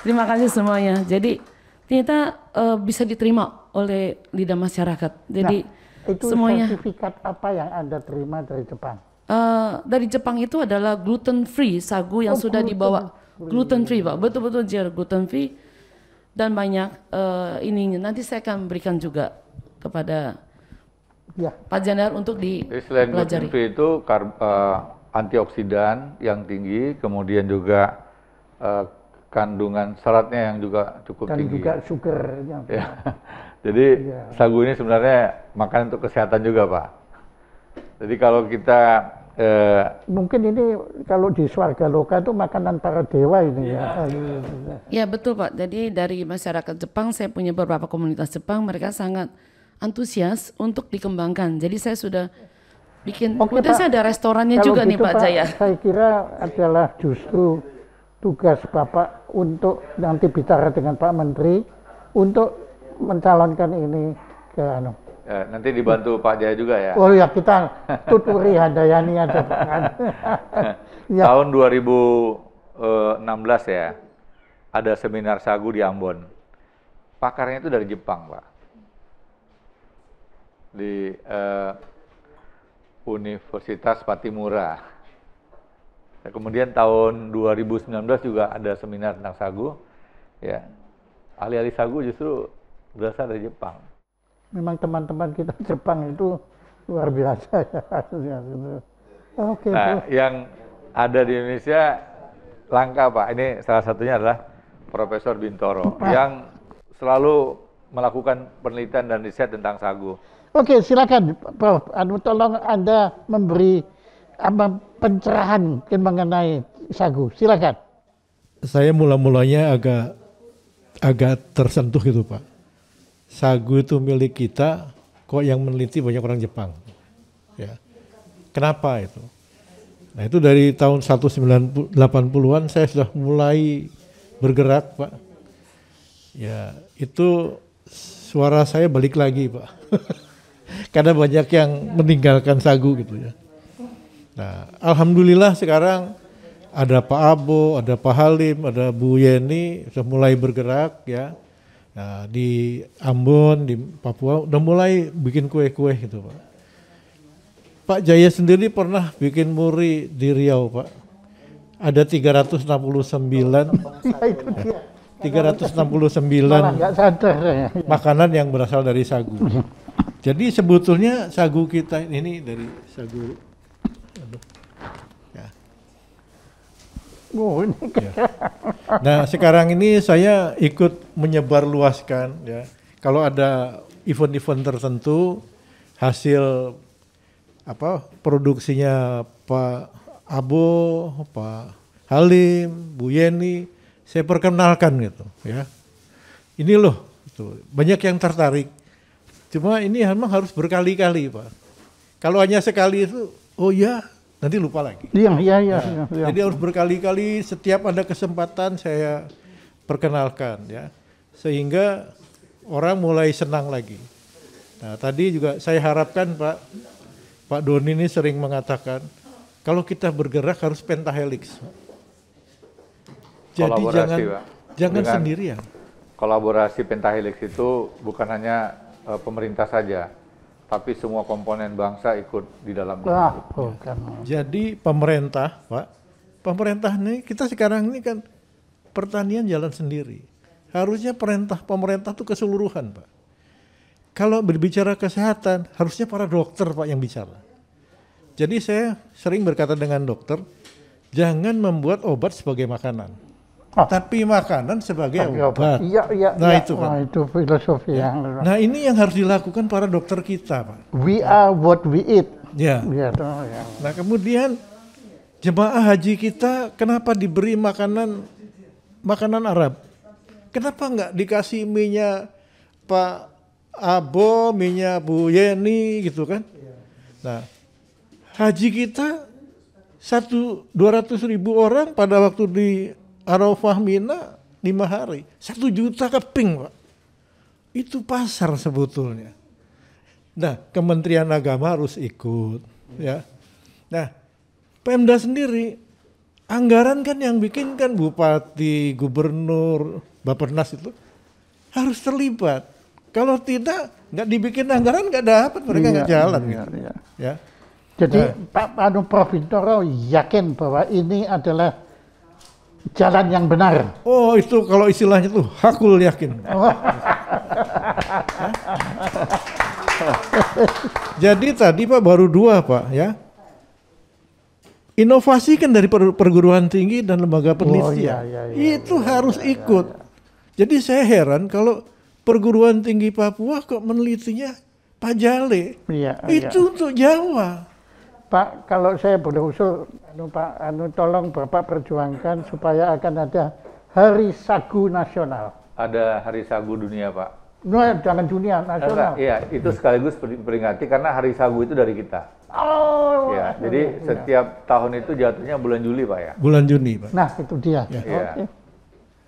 Terima kasih semuanya. Jadi ternyata bisa diterima oleh lidah masyarakat. Jadi itu semuanya. Sertifikat apa yang Anda terima dari Jepang? Dari Jepang itu adalah gluten free sagu yang sudah dibawa gluten free Pak. Betul-betul gluten free dan banyak ininya. Nanti saya akan berikan juga kepada Pak Jenderal untuk dipelajari. Selain gluten free itu antioksidan yang tinggi, kemudian juga kandungan seratnya yang juga cukup tinggi. Dan juga sugar. Ya. Jadi sagu ini sebenarnya makanan untuk kesehatan juga Pak. Jadi kalau kita mungkin ini kalau di Swarga Loka itu makanan para dewa ini ya. Ya betul Pak. Jadi dari masyarakat Jepang, saya punya beberapa komunitas Jepang, mereka sangat antusias untuk dikembangkan. Jadi saya sudah bikin, kemudian saya ada restorannya juga gitu, nih Pak Jaya. Saya kira adalah justru tugas Bapak untuk nanti bicara dengan Pak Menteri untuk mencalonkan ini ke nanti dibantu Pak Jaya juga ya. Oh ya, kita tuturi Handayani ada ya. Tahun 2016 ya, ada seminar sagu di Ambon. Pakarnya itu dari Jepang Pak. Di Universitas Patimura. Nah, kemudian tahun 2019 juga ada seminar tentang sagu. Ya, ahli-ahli sagu justru berasal dari Jepang. Memang teman-teman kita Jepang itu luar biasa ya. Oke. Nah, yang ada di Indonesia langka Pak. Ini salah satunya adalah Profesor Bintoro yang selalu melakukan penelitian dan riset tentang sagu. Oke, silakan Prof. Tolong Anda memberi pencerahan mengenai sagu. Silakan. Saya mulanya agak tersentuh gitu Pak. Sagu itu milik kita, kok yang meneliti banyak orang Jepang. Ya. Kenapa itu? Nah itu dari tahun 1980-an saya sudah mulai bergerak Pak. Ya itu suara saya balik lagi Pak. Karena banyak yang meninggalkan sagu gitu ya. Nah alhamdulillah sekarang ada Pak Abo, ada Pak Halim, ada Bu Yeni sudah mulai bergerak ya. Nah di Ambon, di Papua udah mulai bikin kue-kue gitu Pak. Pak Jaya sendiri pernah bikin muri di Riau Pak. Ada 369 makanan yang berasal dari sagu. Jadi sebetulnya sagu kita ini dari sagu. Ya. Oh, ini. Ya. Nah sekarang ini saya ikut menyebarluaskan ya. Kalau ada event-event tertentu hasil produksinya Pak Abo, Pak Halim, Bu Yeni, saya perkenalkan gitu ya. Ini loh, gitu. Banyak yang tertarik. Cuma ini memang harus berkali-kali Pak. Kalau hanya sekali itu, oh ya, nanti lupa lagi. Iya. Jadi harus berkali-kali, setiap ada kesempatan saya perkenalkan ya. Sehingga orang mulai senang lagi. Nah tadi juga saya harapkan Pak Doni ini sering mengatakan, kalau kita bergerak harus pentahelix. Jadi jangan sendirian. Kolaborasi pentahelix itu bukan hanya pemerintah saja, tapi semua komponen bangsa ikut di dalamnya. Jadi pemerintah, Pak, pemerintah ini kita sekarang ini kan pertanian jalan sendiri. Harusnya pemerintah itu keseluruhan, Pak. Kalau berbicara kesehatan, harusnya para dokter Pak yang bicara. Jadi saya sering berkata dengan dokter, jangan membuat obat sebagai makanan, tapi makanan sebagai obat. Iya. Nah itu Pak. Itu filosofi yang. Nah ini yang harus dilakukan para dokter kita Pak. We are what we eat. Ya. Nah kemudian jemaah haji kita kenapa diberi makanan Arab? Kenapa nggak dikasih mie-nya Pak Abo, mie-nya Bu Yeni gitu kan? Nah, haji kita 200.000 orang pada waktu di Arafah Mina 5 hari, 1 juta keping Pak. Itu pasar sebetulnya. Nah, Kementerian Agama harus ikut ya. Nah, Pemda sendiri anggaran kan yang bikin kan Bupati, Gubernur, Bappenas itu harus terlibat. Kalau tidak, nggak dibikin anggaran nggak dapat, mereka nggak jalan. Iya. Ya. Jadi Pak Prof Bintoro yakin bahwa ini adalah jalan yang benar. Oh itu kalau istilahnya tuh hakul yakin. Jadi tadi Pak baru 2 Pak ya. Inovasi kan dari perguruan tinggi dan lembaga penelitian. Itu harus ikut. Jadi saya heran kalau perguruan tinggi Papua kok menelitinya Pak Jale. Itu untuk Jawa. Pak, kalau saya boleh usul, Pak, tolong Bapak perjuangkan supaya akan ada Hari Sagu Nasional. Ada Hari Sagu Dunia, Pak. No, jangan dunia, nasional. Iya, itu sekaligus peringati karena Hari Sagu itu dari kita. Oh. Ya, jadi setiap tahun itu jatuhnya bulan Juli, Pak ya. Bulan Juni, Pak. Nah, itu dia. Ya. Okay.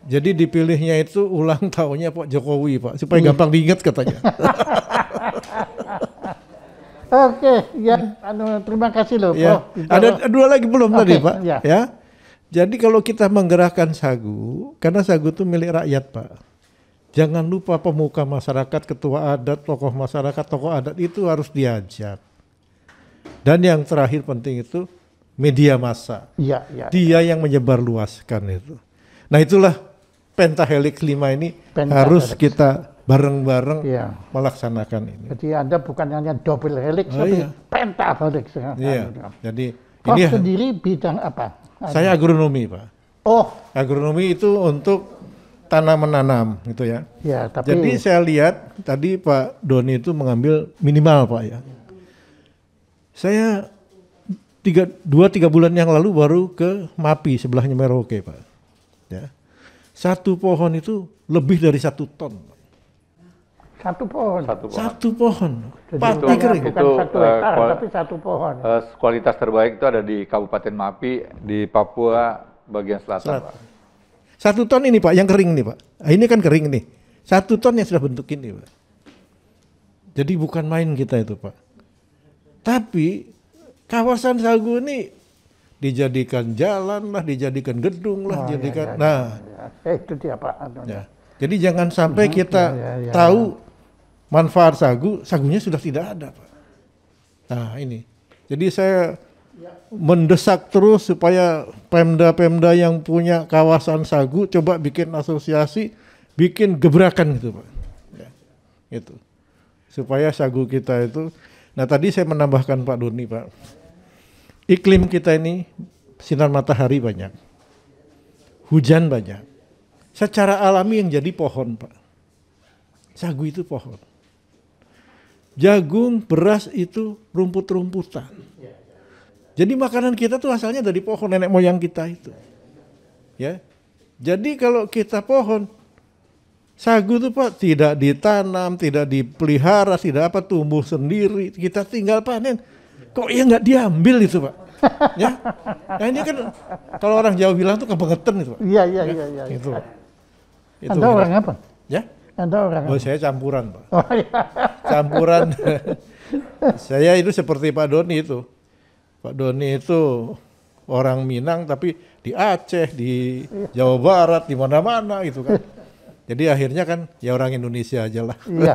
Jadi dipilihnya itu ulang tahunnya Pak Jokowi, Pak, supaya gampang diingat katanya. Oke, ya, terima kasih loh, ya. Prof. Ada 2 lagi belum tadi, Pak? Ya. Jadi kalau kita menggerakkan sagu, karena sagu itu milik rakyat, Pak. Jangan lupa pemuka masyarakat, ketua adat, tokoh masyarakat, tokoh adat itu harus diajak. Dan yang terakhir penting itu media massa. Iya, iya. Dia yang menyebarluaskan itu. Nah itulah pentahelix 5 ini harus kita bareng-bareng Iya. melaksanakan ini. Jadi Anda bukan hanya double helix, Oh, tapi iya. pentahelix. Iya. Jadi Prof ini sendiri bidang apa? saya agronomi, Pak. Oh, Agronomi itu untuk tanam menanam gitu ya. ya, tapi Jadi saya lihat tadi Pak Doni itu mengambil minimal Pak ya. Saya 2-3 bulan yang lalu baru ke MAPI sebelahnya Merauke Pak. Ya. Satu pohon itu lebih dari 1 ton. satu pohon. Satu pohon. Jadi Pati bukan kering. bukan 1 hektar, tapi 1 pohon. Kualitas terbaik itu ada di Kabupaten Mapi di Papua bagian selatan, Pak. 1 ton ini Pak, yang kering nih Pak. Nah, ini kan kering nih. 1 ton yang sudah bentuk ini Pak. Jadi bukan main kita itu Pak. Tapi kawasan sagu ini dijadikan jalan lah, dijadikan gedung lah, jadikan. Nah, Itu dia Pak. ya. Jadi jangan sampai kita ya. tahu manfaat sagu, sagunya sudah tidak ada Pak. Nah ini. Jadi saya mendesak terus supaya pemda-pemda yang punya kawasan sagu coba bikin asosiasi, bikin gebrakan gitu Pak. Ya, itu. Supaya sagu kita itu. Nah tadi saya menambahkan Pak Doni Pak. Iklim kita ini sinar matahari banyak. Hujan banyak. Secara alami yang jadi pohon Pak. Sagu itu pohon. Jagung, beras itu rumput-rumputan. Jadi makanan kita tuh asalnya dari pohon nenek moyang kita itu. Ya. Jadi kalau kita pohon, sagu itu Pak tidak ditanam, tidak dipelihara, tidak apa, tumbuh sendiri, kita tinggal panen. Kok ya nggak diambil itu Pak? Ya. Nah ini kan kalau orang Jawa bilang tuh kebangetan itu Pak. Iya. Itu. Anda orang apa? Ya? Anda orang Oh apa? saya campuran Pak. Oh, iya. Campuran. Saya itu seperti Pak Doni itu. Pak Doni itu orang Minang tapi di Aceh, di Jawa Barat, di mana-mana gitu kan. Jadi akhirnya kan ya orang Indonesia aja lah. Iya.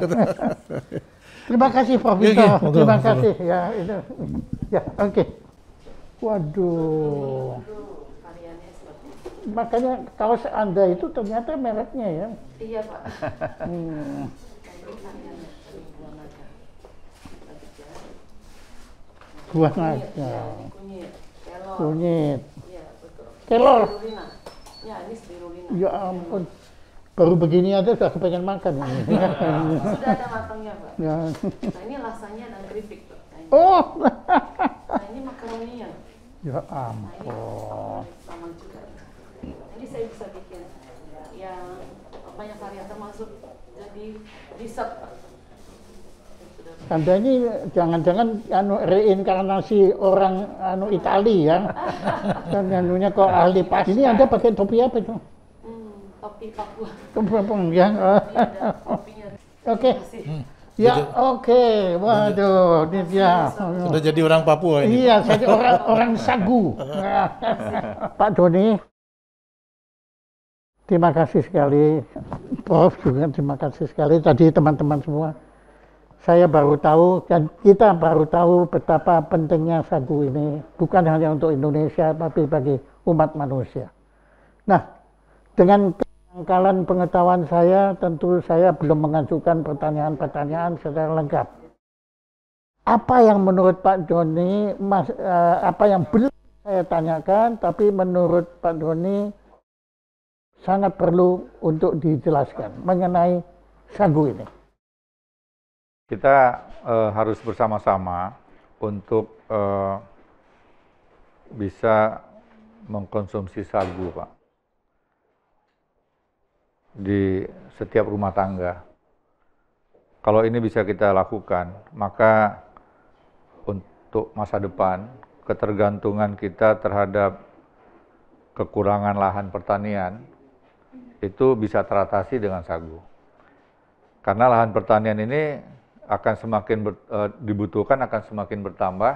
Terima kasih Prof. Iya, Vito. iya, monggo, Terima monggo. kasih. Ya, itu. Ya, oke. Waduh. Makanya kaos Anda itu ternyata mereknya ya. Iya Pak. Buah naga. Kunyit, kelor. Kunyit. Iya betul. Kelor. Spirulina. Ya ini spirulina. Ya ampun. Baru begini aja sudah kepengen makan ini. Sudah ada matangnya Pak. Ya. Nah ini lasanya dan keripik Pak. Nah, ini, Oh. nah, ini makaroninya. Ya Nah ini ampun. sama juga. Jadi saya bisa bikin yang banyak varian termasuk jadi dessert Pak. Anda ini jangan-jangan reinkarnasi orang Itali ya. Dan anunya kok ahli pas. Ini Anda pakai topi apa itu? Topi Papua. Topi ya. Ini ada topinya. Oke. Ya, oke. Waduh, ini dia. Sudah jadi orang Papua ini. Iya, saya orang sagu. Pak Doni, terima kasih sekali. Prof juga terima kasih sekali. Tadi teman-teman semua. Saya baru tahu dan kita baru tahu betapa pentingnya sagu ini. Bukan hanya untuk Indonesia, tapi bagi umat manusia. Nah, dengan kedangkalan pengetahuan saya, tentu saya belum mengajukan pertanyaan-pertanyaan secara lengkap. Apa yang menurut Pak Doni, apa yang belum saya tanyakan, tapi menurut Pak Doni sangat perlu untuk dijelaskan mengenai sagu ini. Kita harus bersama-sama untuk bisa mengkonsumsi sagu, Pak, di setiap rumah tangga. Kalau ini bisa kita lakukan, maka untuk masa depan, ketergantungan kita terhadap kekurangan lahan pertanian itu bisa teratasi dengan sagu. Karena lahan pertanian ini akan semakin dibutuhkan, akan semakin bertambah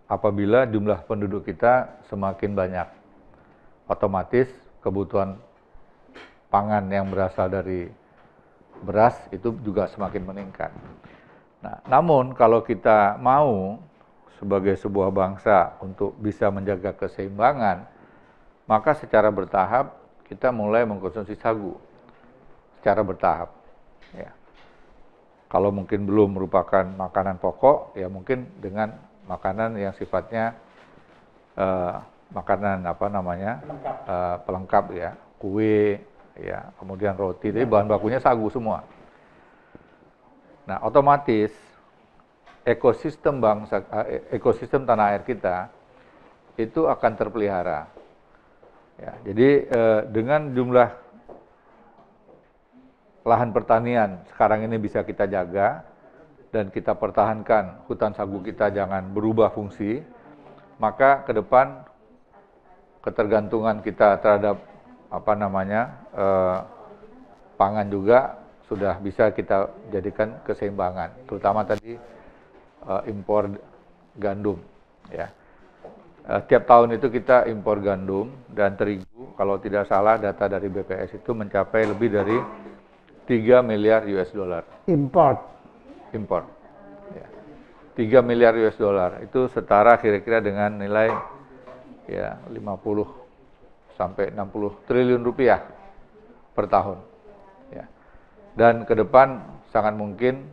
apabila jumlah penduduk kita semakin banyak. Otomatis kebutuhan pangan yang berasal dari beras itu juga semakin meningkat. Nah, namun kalau kita mau sebagai sebuah bangsa untuk bisa menjaga keseimbangan, maka secara bertahap kita mulai mengkonsumsi sagu secara bertahap. Ya. Kalau mungkin belum merupakan makanan pokok, ya mungkin dengan makanan yang sifatnya makanan pelengkap ya, kue, ya, kemudian roti. Jadi bahan bakunya sagu semua. Nah, otomatis ekosistem ekosistem tanah air kita itu akan terpelihara. Ya, jadi dengan jumlah lahan pertanian sekarang ini bisa kita jaga dan kita pertahankan hutan sagu kita jangan berubah fungsi, maka ke depan ketergantungan kita terhadap pangan juga sudah bisa kita jadikan keseimbangan, terutama tadi impor gandum. Ya. Tiap tahun itu kita impor gandum dan terigu, kalau tidak salah data dari BPS itu mencapai lebih dari 3 miliar US dollar. Impor. Ya. 3 miliar US dollar itu setara kira-kira dengan nilai ya 50 sampai 60 triliun rupiah per tahun. Ya. Dan ke depan sangat mungkin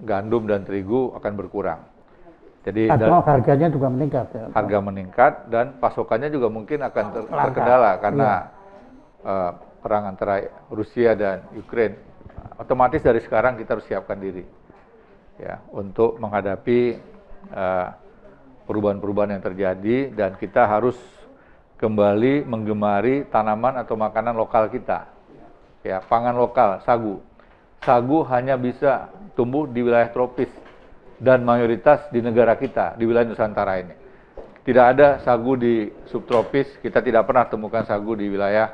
gandum dan terigu akan berkurang. Jadi harganya juga meningkat. Ya. Harga meningkat dan pasokannya juga mungkin akan terkendala karena perang antara Rusia dan Ukraina. Otomatis dari sekarang kita harus siapkan diri ya untuk menghadapi perubahan-perubahan yang terjadi dan kita harus kembali menggemari tanaman atau makanan lokal kita. Ya, pangan lokal, sagu. Sagu hanya bisa tumbuh di wilayah tropis dan mayoritas di negara kita, di wilayah Nusantara ini. Tidak ada sagu di subtropis, kita tidak pernah temukan sagu di wilayah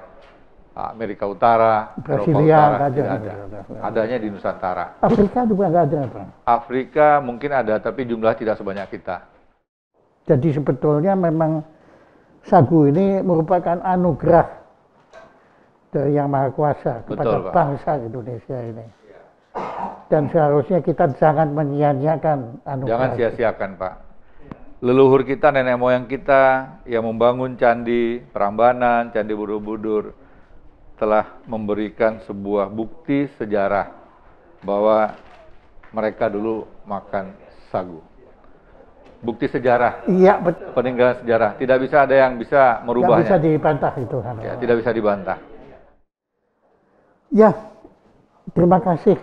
Amerika Utara, Eropa Utara, tidak ada. Adanya di Nusantara. Afrika juga nggak ada, Pak? Afrika mungkin ada, tapi jumlah tidak sebanyak kita. Jadi sebetulnya memang sagu ini merupakan anugerah dari Yang Maha Kuasa kepada bangsa Indonesia ini. Dan seharusnya kita jangan menyia-nyiakan anugerah. Jangan sia-siakan, Pak. Leluhur kita, nenek moyang kita yang membangun candi Prambanan, candi Borobudur telah memberikan sebuah bukti sejarah bahwa mereka dulu makan sagu. Bukti sejarah. Iya, betul. Peninggalan sejarah. Tidak bisa ada yang bisa merubahnya. Tidak bisa dibantah itu. Ya, tidak bisa dibantah. Ya, terima kasih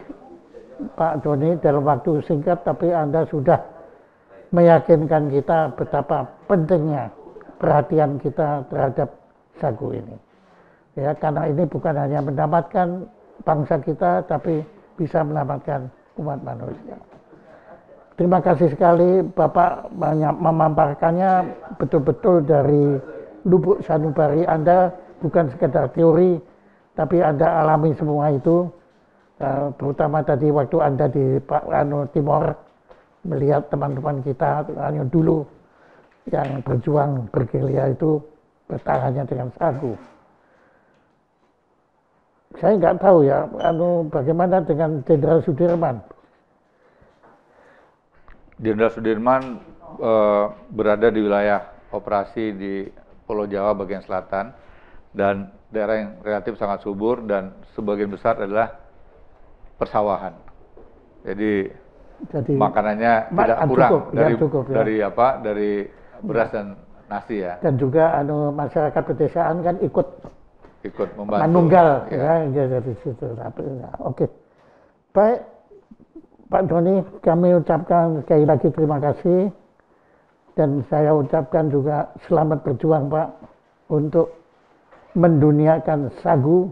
Pak Doni, dalam waktu singkat tapi Anda sudah meyakinkan kita betapa pentingnya perhatian kita terhadap sagu ini. Ya, karena ini bukan hanya menyelamatkan bangsa kita tapi bisa menyelamatkan umat manusia. Terima kasih sekali Bapak memaparkannya betul-betul dari lubuk sanubari Anda, bukan sekedar teori, tapi Anda alami semua itu, terutama tadi waktu Anda di Timor, melihat teman-teman kita dulu yang berjuang bergerilya itu bertahannya dengan sagu. Saya nggak tahu ya, bagaimana dengan Jenderal Sudirman. Jenderal Sudirman berada di wilayah operasi di Pulau Jawa bagian selatan dan daerah yang relatif sangat subur dan sebagian besar adalah persawahan. Jadi makanannya tidak kurang dari beras dan nasi ya. Dan juga masyarakat pedesaan kan ikut membantu. Manunggal ya dari situ. Oke. Baik. Pak Doni, kami ucapkan sekali lagi terima kasih dan saya ucapkan juga selamat berjuang Pak untuk menduniakan sagu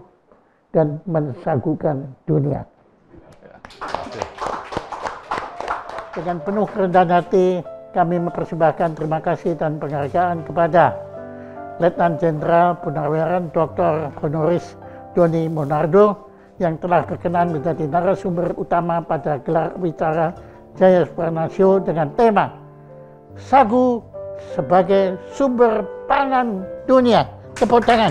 dan mensagukan dunia. Dengan penuh kerendahan hati kami mempersembahkan terima kasih dan penghargaan kepada Letnan Jenderal Purnawirawan Dr. Honoris Doni Monardo yang telah berkenan menjadi narasumber utama pada gelar wicara Jaya Supranacio dengan tema Sagu sebagai sumber pangan dunia. Tepuk tangan.